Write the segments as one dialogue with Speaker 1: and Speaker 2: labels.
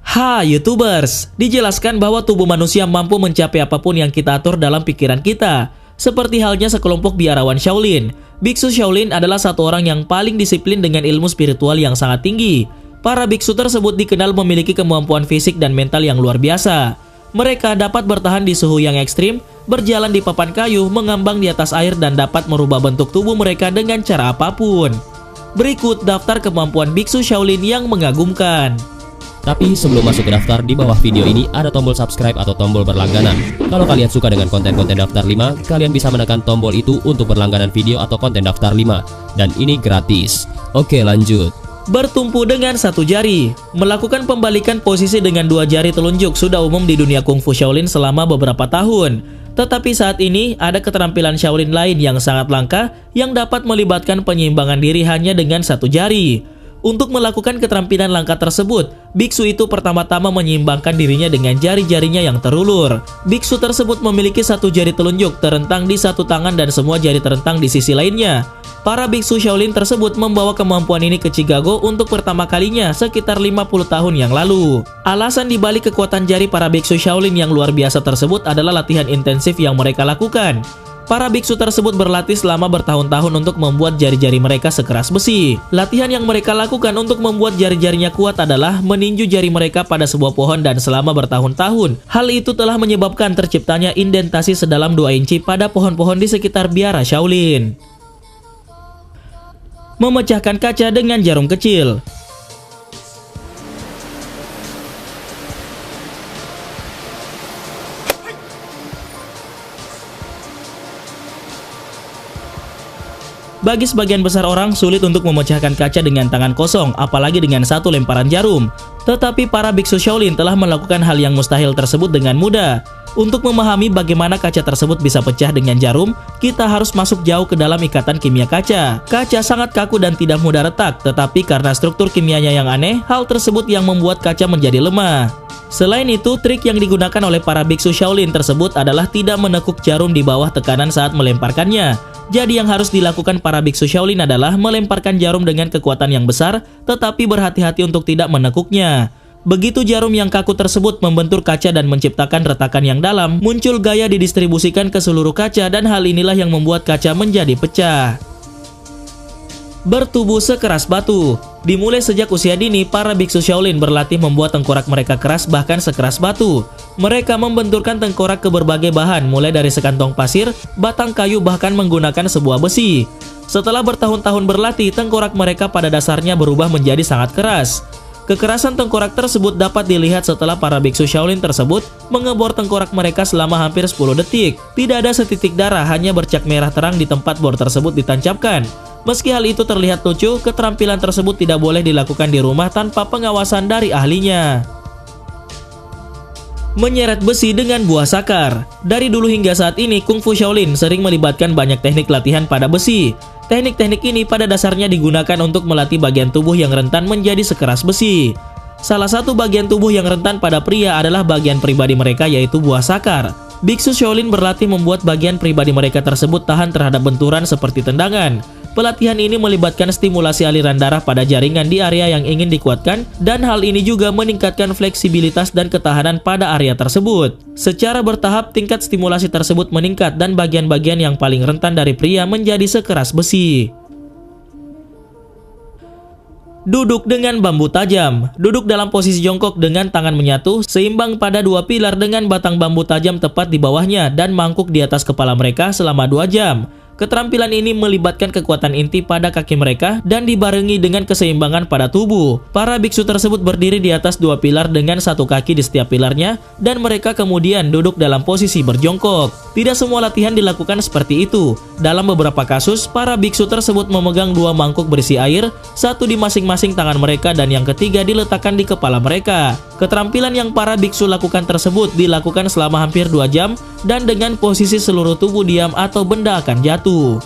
Speaker 1: YouTubers, dijelaskan bahwa tubuh manusia mampu mencapai apapun yang kita atur dalam pikiran kita. Seperti halnya sekelompok biarawan Shaolin. Biksu Shaolin adalah satu orang yang paling disiplin dengan ilmu spiritual yang sangat tinggi. Para biksu tersebut dikenal memiliki kemampuan fisik dan mental yang luar biasa. Mereka dapat bertahan di suhu yang ekstrim, berjalan di papan kayu, mengambang di atas air, dan dapat merubah bentuk tubuh mereka dengan cara apapun. Berikut daftar kemampuan biksu Shaolin yang mengagumkan.
Speaker 2: Tapi sebelum masuk ke daftar, di bawah video ini ada tombol subscribe atau tombol berlangganan. Kalau kalian suka dengan konten-konten daftar 5, kalian bisa menekan tombol itu untuk berlangganan video atau konten daftar 5. Dan ini gratis. Oke, lanjut.
Speaker 1: Bertumpu dengan satu jari. Melakukan pembalikan posisi dengan dua jari telunjuk sudah umum di dunia kungfu Shaolin selama beberapa tahun. Tetapi saat ini ada keterampilan Shaolin lain yang sangat langka yang dapat melibatkan penyeimbangan diri hanya dengan satu jari. Untuk melakukan keterampilan langka tersebut, biksu itu pertama-tama menyeimbangkan dirinya dengan jari-jarinya yang terulur. Biksu tersebut memiliki satu jari telunjuk terentang di satu tangan dan semua jari terentang di sisi lainnya. Para biksu Shaolin tersebut membawa kemampuan ini ke Chicago untuk pertama kalinya sekitar 50 tahun yang lalu. Alasan dibalik kekuatan jari para biksu Shaolin yang luar biasa tersebut adalah latihan intensif yang mereka lakukan. Para biksu tersebut berlatih selama bertahun-tahun untuk membuat jari-jari mereka sekeras besi. Latihan yang mereka lakukan untuk membuat jari-jarinya kuat adalah meninju jari mereka pada sebuah pohon dan selama bertahun-tahun. Hal itu telah menyebabkan terciptanya indentasi sedalam 2 inci pada pohon-pohon di sekitar biara Shaolin. Memecahkan kaca dengan jarum kecil. Bagi sebagian besar orang, sulit untuk memecahkan kaca dengan tangan kosong, apalagi dengan satu lemparan jarum. Tetapi para biksu Shaolin telah melakukan hal yang mustahil tersebut dengan mudah. Untuk memahami bagaimana kaca tersebut bisa pecah dengan jarum, kita harus masuk jauh ke dalam ikatan kimia kaca. Kaca sangat kaku dan tidak mudah retak, tetapi karena struktur kimianya yang aneh, hal tersebut yang membuat kaca menjadi lemah. Selain itu, trik yang digunakan oleh para biksu Shaolin tersebut adalah tidak menekuk jarum di bawah tekanan saat melemparkannya. Jadi yang harus dilakukan para biksu Shaolin adalah melemparkan jarum dengan kekuatan yang besar, tetapi berhati-hati untuk tidak menekuknya. Begitu jarum yang kaku tersebut membentur kaca dan menciptakan retakan yang dalam, muncul gaya didistribusikan ke seluruh kaca dan hal inilah yang membuat kaca menjadi pecah. Bertubuh sekeras batu. Dimulai sejak usia dini, para biksu Shaolin berlatih membuat tengkorak mereka keras bahkan sekeras batu. Mereka membenturkan tengkorak ke berbagai bahan, mulai dari sekantong pasir, batang kayu, bahkan menggunakan sebuah besi. Setelah bertahun-tahun berlatih, tengkorak mereka pada dasarnya berubah menjadi sangat keras. Kekerasan tengkorak tersebut dapat dilihat setelah para biksu Shaolin tersebut mengebor tengkorak mereka selama hampir 10 detik. Tidak ada setitik darah, hanya bercak merah terang di tempat bor tersebut ditancapkan. Meski hal itu terlihat lucu, keterampilan tersebut tidak boleh dilakukan di rumah tanpa pengawasan dari ahlinya. Menyeret besi dengan buah sakar. Dari dulu hingga saat ini, kungfu Shaolin sering melibatkan banyak teknik latihan pada besi. Teknik-teknik ini pada dasarnya digunakan untuk melatih bagian tubuh yang rentan menjadi sekeras besi. Salah satu bagian tubuh yang rentan pada pria adalah bagian pribadi mereka, yaitu buah sakar. Biksu Shaolin berlatih membuat bagian pribadi mereka tersebut tahan terhadap benturan seperti tendangan. Pelatihan ini melibatkan stimulasi aliran darah pada jaringan di area yang ingin dikuatkan, dan hal ini juga meningkatkan fleksibilitas dan ketahanan pada area tersebut. Secara bertahap, tingkat stimulasi tersebut meningkat dan bagian-bagian yang paling rentan dari pria menjadi sekeras besi. Duduk dengan bambu tajam. Duduk dalam posisi jongkok dengan tangan menyatu, seimbang pada dua pilar dengan batang bambu tajam tepat di bawahnya dan mangkuk di atas kepala mereka selama 2 jam. Keterampilan ini melibatkan kekuatan inti pada kaki mereka dan dibarengi dengan keseimbangan pada tubuh. Para biksu tersebut berdiri di atas 2 pilar dengan 1 kaki di setiap pilarnya, dan mereka kemudian duduk dalam posisi berjongkok. Tidak semua latihan dilakukan seperti itu. Dalam beberapa kasus, para biksu tersebut memegang 2 mangkuk berisi air, satu di masing-masing tangan mereka dan yang ketiga diletakkan di kepala mereka. Keterampilan yang para biksu lakukan tersebut dilakukan selama hampir 2 jam dan dengan posisi seluruh tubuh diam atau benda akan jatuh.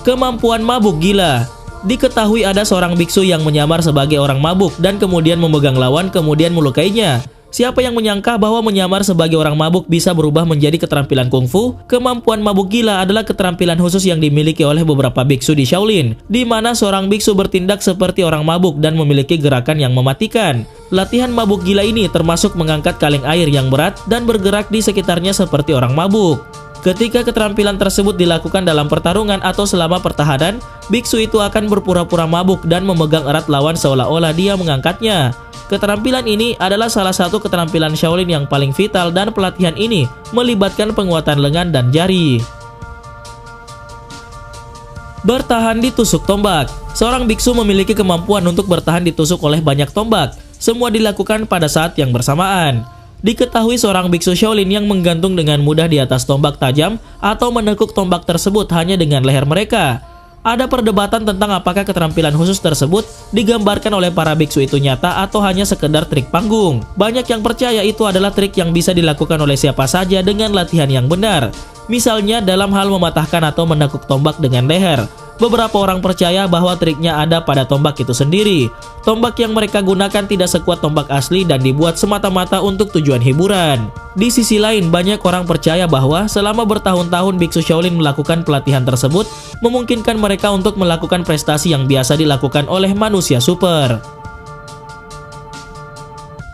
Speaker 1: Kemampuan mabuk gila. Diketahui ada seorang biksu yang menyamar sebagai orang mabuk dan kemudian memegang lawan kemudian melukainya. Siapa yang menyangka bahwa menyamar sebagai orang mabuk bisa berubah menjadi keterampilan kungfu? Kemampuan mabuk gila adalah keterampilan khusus yang dimiliki oleh beberapa biksu di Shaolin, di mana seorang biksu bertindak seperti orang mabuk dan memiliki gerakan yang mematikan. Latihan mabuk gila ini termasuk mengangkat kaleng air yang berat dan bergerak di sekitarnya seperti orang mabuk. Ketika keterampilan tersebut dilakukan dalam pertarungan atau selama pertahanan, biksu itu akan berpura-pura mabuk dan memegang erat lawan seolah-olah dia mengangkatnya. Keterampilan ini adalah salah satu keterampilan Shaolin yang paling vital dan pelatihan ini melibatkan penguatan lengan dan jari. Bertahan ditusuk tombak. Seorang biksu memiliki kemampuan untuk bertahan ditusuk oleh banyak tombak. Semua dilakukan pada saat yang bersamaan. Diketahui seorang biksu Shaolin yang menggantung dengan mudah di atas tombak tajam atau menekuk tombak tersebut hanya dengan leher mereka. Ada perdebatan tentang apakah keterampilan khusus tersebut digambarkan oleh para biksu itu nyata atau hanya sekedar trik panggung. Banyak yang percaya itu adalah trik yang bisa dilakukan oleh siapa saja dengan latihan yang benar. Misalnya dalam hal mematahkan atau menekuk tombak dengan leher. Beberapa orang percaya bahwa triknya ada pada tombak itu sendiri. Tombak yang mereka gunakan tidak sekuat tombak asli dan dibuat semata-mata untuk tujuan hiburan. Di sisi lain, banyak orang percaya bahwa selama bertahun-tahun biksu Shaolin melakukan pelatihan tersebut, memungkinkan mereka untuk melakukan prestasi yang biasa dilakukan oleh manusia super.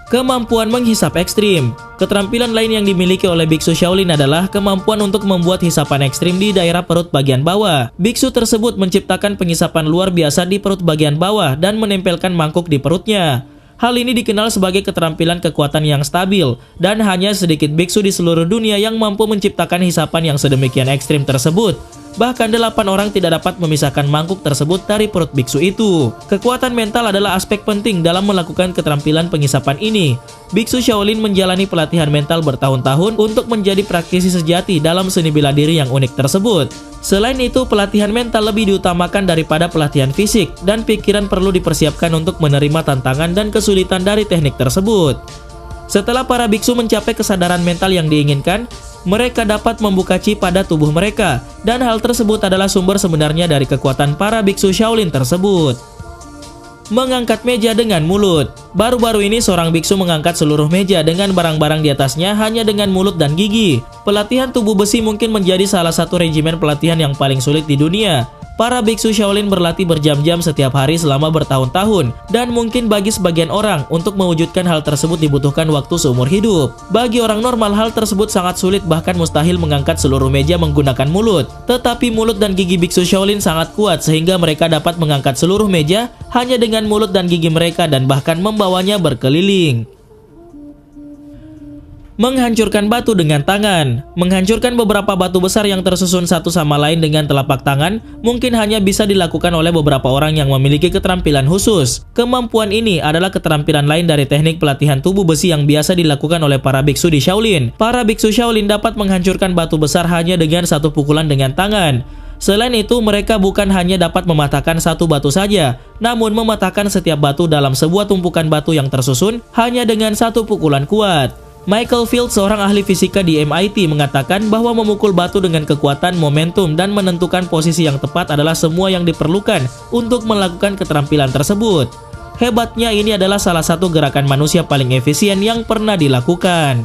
Speaker 1: Kemampuan menghisap ekstrim. Keterampilan lain yang dimiliki oleh biksu Shaolin adalah kemampuan untuk membuat hisapan ekstrim di daerah perut bagian bawah. Biksu tersebut menciptakan penghisapan luar biasa di perut bagian bawah dan menempelkan mangkuk di perutnya. Hal ini dikenal sebagai keterampilan kekuatan yang stabil, dan hanya sedikit biksu di seluruh dunia yang mampu menciptakan hisapan yang sedemikian ekstrim tersebut. Bahkan 8 orang tidak dapat memisahkan mangkuk tersebut dari perut biksu itu. Kekuatan mental adalah aspek penting dalam melakukan keterampilan penghisapan ini. Biksu Shaolin menjalani pelatihan mental bertahun-tahun untuk menjadi praktisi sejati dalam seni bela diri yang unik tersebut. Selain itu, pelatihan mental lebih diutamakan daripada pelatihan fisik, dan pikiran perlu dipersiapkan untuk menerima tantangan dan kesulitan dari teknik tersebut. Setelah para biksu mencapai kesadaran mental yang diinginkan, mereka dapat membuka chi pada tubuh mereka, dan hal tersebut adalah sumber sebenarnya dari kekuatan para biksu Shaolin tersebut. Mengangkat meja dengan mulut. Baru-baru ini seorang biksu mengangkat seluruh meja dengan barang-barang di atasnya hanya dengan mulut dan gigi. Pelatihan tubuh besi mungkin menjadi salah satu regimen pelatihan yang paling sulit di dunia. Para biksu Shaolin berlatih berjam-jam setiap hari selama bertahun-tahun, dan mungkin bagi sebagian orang untuk mewujudkan hal tersebut dibutuhkan waktu seumur hidup. Bagi orang normal, hal tersebut sangat sulit, bahkan mustahil mengangkat seluruh meja menggunakan mulut. Tetapi mulut dan gigi biksu Shaolin sangat kuat sehingga mereka dapat mengangkat seluruh meja hanya dengan mulut dan gigi mereka dan bahkan membawanya berkeliling. Menghancurkan batu dengan tangan. Menghancurkan beberapa batu besar yang tersusun satu sama lain dengan telapak tangan mungkin hanya bisa dilakukan oleh beberapa orang yang memiliki keterampilan khusus. Kemampuan ini adalah keterampilan lain dari teknik pelatihan tubuh besi yang biasa dilakukan oleh para biksu di Shaolin. Para biksu Shaolin dapat menghancurkan batu besar hanya dengan satu pukulan dengan tangan. Selain itu, mereka bukan hanya dapat mematahkan satu batu saja, namun mematahkan setiap batu dalam sebuah tumpukan batu yang tersusun hanya dengan satu pukulan kuat. Michael Field, seorang ahli fisika di MIT, mengatakan bahwa memukul batu dengan kekuatan, momentum, dan menentukan posisi yang tepat adalah semua yang diperlukan untuk melakukan keterampilan tersebut. Hebatnya, ini adalah salah satu gerakan manusia paling efisien yang pernah dilakukan.